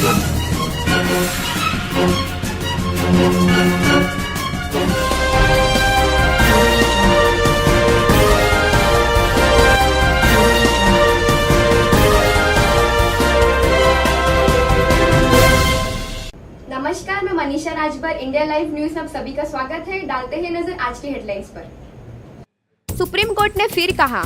नमस्कार, मैं Manisha Rajbhar, India live news में आप सभी का स्वागत है। डालते हैं नजर आज की हेडलाइंस पर। सुप्रीम कोर्ट ने फिर कहा,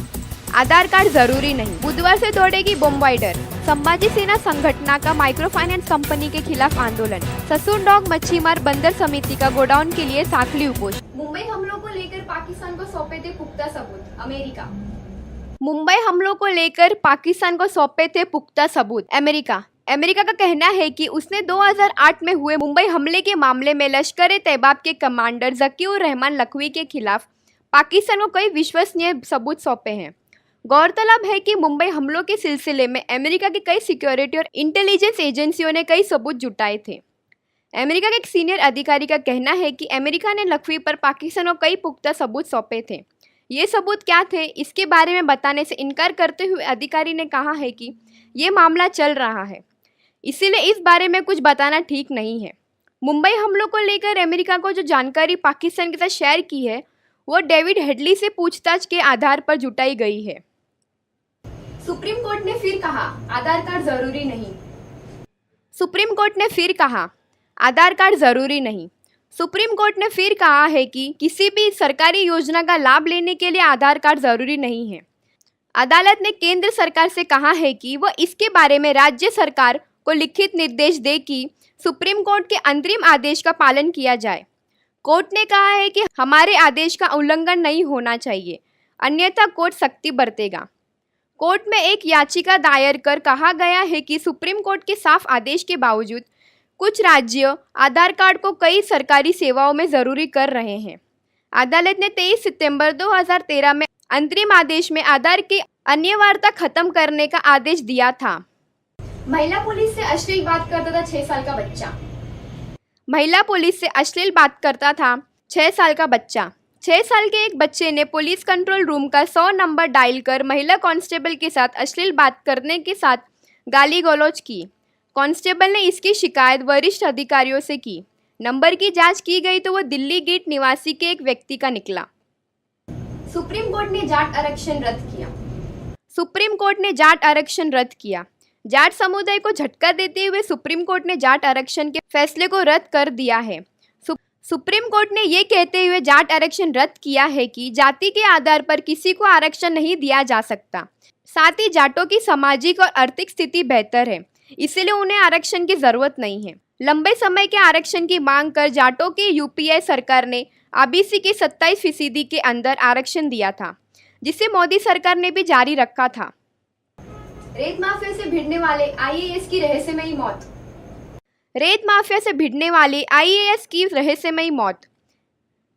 आधार कार्ड जरूरी नहीं। बुधवार से दौड़ेगी बॉम्बाइडर। संभाजी सेना संगठन का माइक्रो फाइनेंस कंपनी के खिलाफ आंदोलन। ससून डॉग मच्छीमार बंदर समिति का गोडाउन के लिए साखली उपोषण। मुंबई हमलों को लेकर पाकिस्तान को सौंपे थे पुख्ता सबूत, अमेरिका। मुंबई हमलों को लेकर पाकिस्तान को सौंपे थे पुख्ता सबूत, अमेरिका। अमेरिका का कहना है कि उसने 2008 में हुए मुंबई हमले के मामले में लश्कर-ए-तैयबा के कमांडर ज़कीउर रहमान लखवी के खिलाफ पाकिस्तान को कई विश्वसनीय सबूत सौंपे हैं। गौरतलब है कि मुंबई हमलों के सिलसिले में अमेरिका की कई सिक्योरिटी और इंटेलिजेंस एजेंसियों ने कई सबूत जुटाए थे। अमेरिका के एक सीनियर अधिकारी का कहना है कि अमेरिका ने लखवी पर पाकिस्तान को कई पुख्ता सबूत सौंपे थे। ये सबूत क्या थे, इसके बारे में बताने से इनकार करते हुए अधिकारी ने कहा है कि ये मामला चल रहा है, इसीलिए इस बारे में कुछ बताना ठीक नहीं है। मुंबई हमलों को लेकर अमेरिका को जो जानकारी पाकिस्तान के साथ शेयर की है वो डेविड हेडली से पूछताछ के आधार पर जुटाई गई है। सुप्रीम कोर्ट ने फिर कहा, आधार कार्ड जरूरी नहीं। सुप्रीम कोर्ट ने फिर कहा, आधार कार्ड जरूरी नहीं। सुप्रीम कोर्ट ने फिर कहा है कि किसी भी सरकारी योजना का लाभ लेने के लिए आधार कार्ड जरूरी नहीं है। अदालत ने केंद्र सरकार से कहा है कि वह इसके बारे में राज्य सरकार को लिखित निर्देश दे कि सुप्रीम कोर्ट के अंतरिम आदेश का पालन किया जाए। कोर्ट ने कहा है कि हमारे आदेश का उल्लंघन नहीं होना चाहिए, अन्यथा कोर्ट सख्ती बरतेगा। कोर्ट में एक याचिका दायर कर कहा गया है कि सुप्रीम कोर्ट के साफ आदेश के बावजूद कुछ राज्य आधार कार्ड को कई सरकारी सेवाओं में ज़रूरी कर रहे हैं। अदालत ने 23 सितंबर 2013 में अंतरिम आदेश में आधार की अनिवार्यता खत्म करने का आदेश दिया था। महिला पुलिस से अश्लील बात करता था 6 साल का बच्चा। महिला पुलिस से अश्लील बात करता था 6 साल का बच्चा। 6 साल के एक बच्चे ने पुलिस कंट्रोल रूम का 100 नंबर डायल कर महिला कांस्टेबल के साथ अश्लील बात करने के साथ गाली गलौज की। कांस्टेबल ने इसकी शिकायत वरिष्ठ अधिकारियों से की। नंबर की जांच की गई तो वह दिल्ली गेट निवासी के एक व्यक्ति का निकला। सुप्रीम कोर्ट ने जाट आरक्षण रद्द किया। सुप्रीम कोर्ट ने जाट आरक्षण रद्द किया। जाट समुदाय को झटका देते हुए सुप्रीम कोर्ट ने जाट आरक्षण के फैसले को रद्द कर दिया है। सुप्रीम कोर्ट ने ये कहते हुए जाट आरक्षण रद्द किया है कि जाति के आधार पर किसी को आरक्षण नहीं दिया जा सकता। साथ ही जाटों की सामाजिक और आर्थिक स्थिति बेहतर है, इसलिए उन्हें आरक्षण की जरूरत नहीं है। लंबे समय के आरक्षण की मांग कर जाटों की यूपीए सरकार ने ओबीसी के 27% के अंदर आरक्षण दिया था, जिसे मोदी सरकार ने भी जारी रखा था। रेत माफिया से भिड़ने वाले आईएएस की रहस्यमयी मौत। रेत माफिया से भिड़ने वाले आईएएस की रहस्यमयी मौत।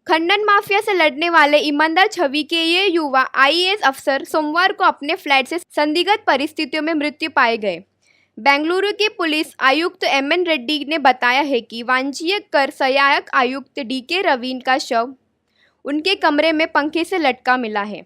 खनन माफिया से लड़ने वाले ईमानदार छवि के ये युवा आईएएस अफसर सोमवार को अपने फ्लैट से संदिग्ध परिस्थितियों में मृत्यु पाए गए। बेंगलुरु के पुलिस आयुक्त एमएन रेड्डी ने बताया है कि वाणिज्यिक कर सहायक आयुक्त डीके रवीन का शव उनके कमरे में पंखे से लटका मिला है।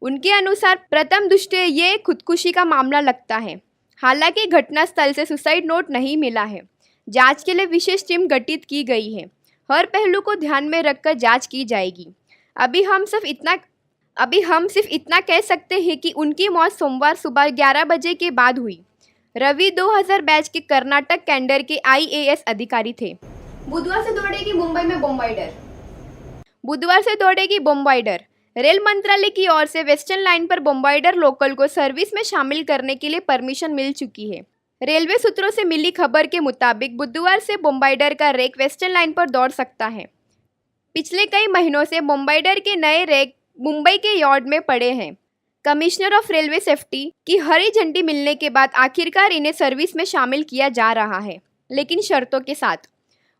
उनके अनुसार प्रथम दृष्टया ये खुदकुशी का मामला लगता है। हालांकि घटनास्थल से सुसाइड नोट नहीं मिला है। जांच के लिए विशेष टीम गठित की गई है। हर पहलू को ध्यान में रखकर जांच की जाएगी। अभी हम सिर्फ इतना कह सकते हैं कि उनकी मौत सोमवार सुबह 11 बजे के बाद हुई। रवि 2000 बैच के कर्नाटक कैडर के आईएएस अधिकारी थे। बुधवार से दौड़ेगी मुंबई में बॉम्बाइडर। बुधवार से दौड़ेगी बॉम्बाइडर। रेल मंत्रालय की ओर से वेस्टर्न लाइन पर बॉम्बाइडर लोकल को सर्विस में शामिल करने के लिए परमिशन मिल चुकी है। रेलवे सूत्रों से मिली खबर के मुताबिक बुधवार से बॉम्बाइडर का रैक वेस्टर्न लाइन पर दौड़ सकता है। पिछले कई महीनों से बॉम्बाइडर के नए रैक मुंबई के यार्ड में पड़े हैं। कमिश्नर ऑफ रेलवे सेफ्टी की हरी झंडी मिलने के बाद आखिरकार इन्हें सर्विस में शामिल किया जा रहा है, लेकिन शर्तों के साथ।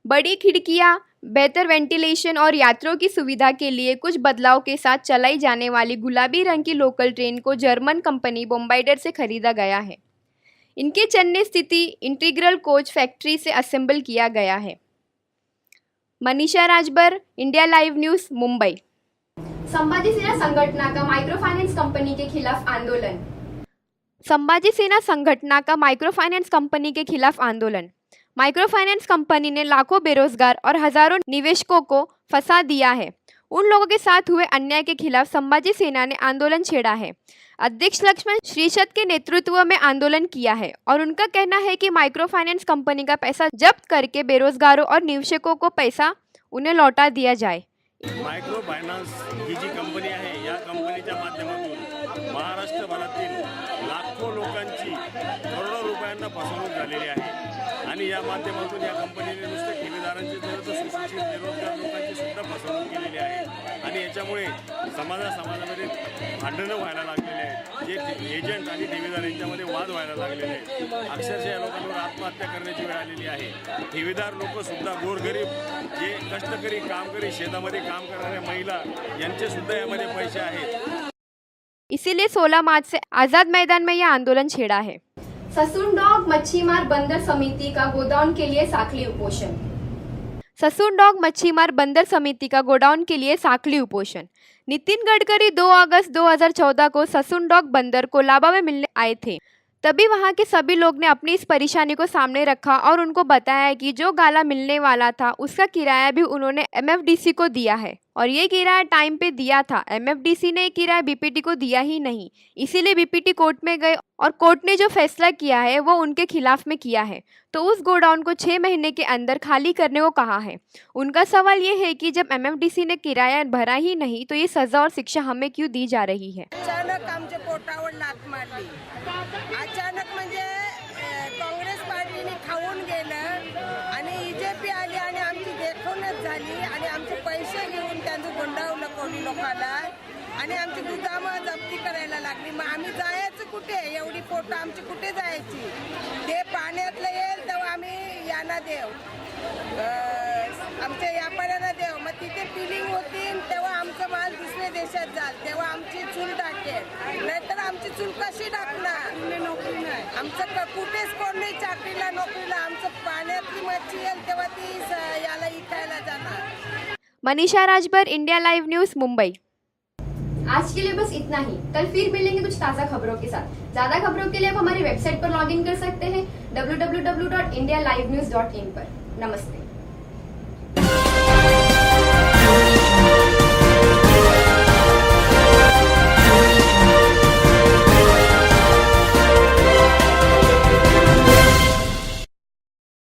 बड़ी खिड़कियां, बेहतर वेंटिलेशन और यात्रियों की सुविधा के लिए कुछ बदलाव के साथ चलाई जाने वाली गुलाबी रंग की लोकल ट्रेन को जर्मन कंपनी बॉम्बाइडर से खरीदा गया है। इनके चेन्नई स्थिति इंटीग्रल कोच फैक्ट्री से असेंबल किया गया है। Manisha Rajbhar, India live news, Mumbai. Sambhaji सेना संगठन का माइक्रो फाइनेंस कंपनी के खिलाफ आंदोलन। संभाजी सेना संगठन का माइक्रो फाइनेंस कंपनी के खिलाफ आंदोलन। माइक्रो फाइनेंस कंपनी ने लाखों बेरोजगार और हजारों निवेशकों को फंसा दिया है। उन लोगों के साथ हुए अन्याय के खिलाफ संभाजी सेना ने आंदोलन छेड़ा है। अध्यक्ष लक्ष्मण श्रीशत के नेतृत्व में आंदोलन किया है और उनका कहना है कि माइक्रो फाइनेंस कंपनी का पैसा जब्त करके बेरोजगारों और निवेशकों को पैसा उन्हें लौटा दिया जाए। मायक्रो फायनान्स ही जी कंपनी आहे, या कंपनीच्या माध्यमातून महाराष्ट्रभरातील लाखो लोकांची करोडो रुपयांना फसवणूक झालेली आहे आणि या माध्यमातून या कंपनीने नुसते ठेवीदारांची तर सुशिक्षित बेरोजगार लोकांची सुद्धा फसवणूक केलेली आहे आणि याच्यामुळे समाजामध्ये भांडणं व्हायला लागलेले आहेत। जे एजंट आणि ठेवीदार यांच्यामध्ये वाद व्हायला लागलेले आहेत। अक्षरशः या लोकांवर आत्महत्या करण्याची वेळ आलेली आहे। ठेवीदार लोक सुद्धा गोरगरीब जे कष्टकरी कामकरी शेतामध्ये काम करणाऱ्या महिला यांचे सुद्धा यामध्ये पैसे आहेत। इसीलिए 16 मार्च से आज़ाद मैदान में यह आंदोलन छेड़ा है। ससूनडॉग मच्छीमार बंदर समिति का गोडाउन के लिए साखली उपोषण। ससूनडॉग मच्छीमार बंदर समिति का गोडाउन के लिए साखली उपोषण। नितिन गडकरी 2 अगस्त 2014 को ससूनडॉग बंदर कोलाबा में मिलने आए थे। तभी वहां के सभी लोग ने अपनी इस परेशानी को सामने रखा और उनको बताया कि जो गाला मिलने वाला था उसका किराया भी उन्होंने एमएफडीसी को दिया है और ये किराया टाइम पे दिया था। एमएफडीसी ने किराया बीपीटी को दिया ही नहीं, इसीलिए बीपीटी कोर्ट में गए और कोर्ट ने जो फैसला किया है वो उनके खिलाफ में किया है। तो उस गोडाउन को 6 महीने के अंदर खाली करने को कहा है। उनका सवाल ये है कि जब एमएफडीसी ने किराया भरा ही नहीं तो ये सजा और शिक्षा हमें क्यों दी जा रही है। अचानक आमच्या पोटावर लाथ मारली। अचानक म्हणजे काँग्रेस पार्टीने खाऊन गेलं आणि बीजेपी आली आणि आमची देखणच झाली आणि आमचे पैसे घेऊन त्यांचं गुंडावलं कोणी लोकांना आणि आमची गुदामं जप्ती करायला लागली। मग आम्ही जायचं कुठे? एवढी पोटं आमची कुठे जायची? ते पाण्यातलं येईल तेव्हा आम्ही यांना देव आमच्या व्यापाऱ्यांना देव। मग तिथे फिलिंग होतील तेव्हा आमचं माल दुसऱ्या देशात जाल, तेव्हा आमची चूल टाकेल, नाहीतर आमची चूल कशी टाकणार? नोकरी नाही आमचं, कुठेच कोण नाही चाकरीला नोकरीला। आमचं पाण्यातली मच्छी येईल तेव्हा ती याला इकायला जाणार। Manisha Rajbhar, India live news, Mumbai. आज के लिए बस इतना ही। कल फिर मिलेंगे कुछ ताज़ा खबरों के साथ। ज्यादा खबरों के लिए आप हमारी वेबसाइट पर लॉगिन कर सकते हैं www.indialivenews.in पर। नमस्ते।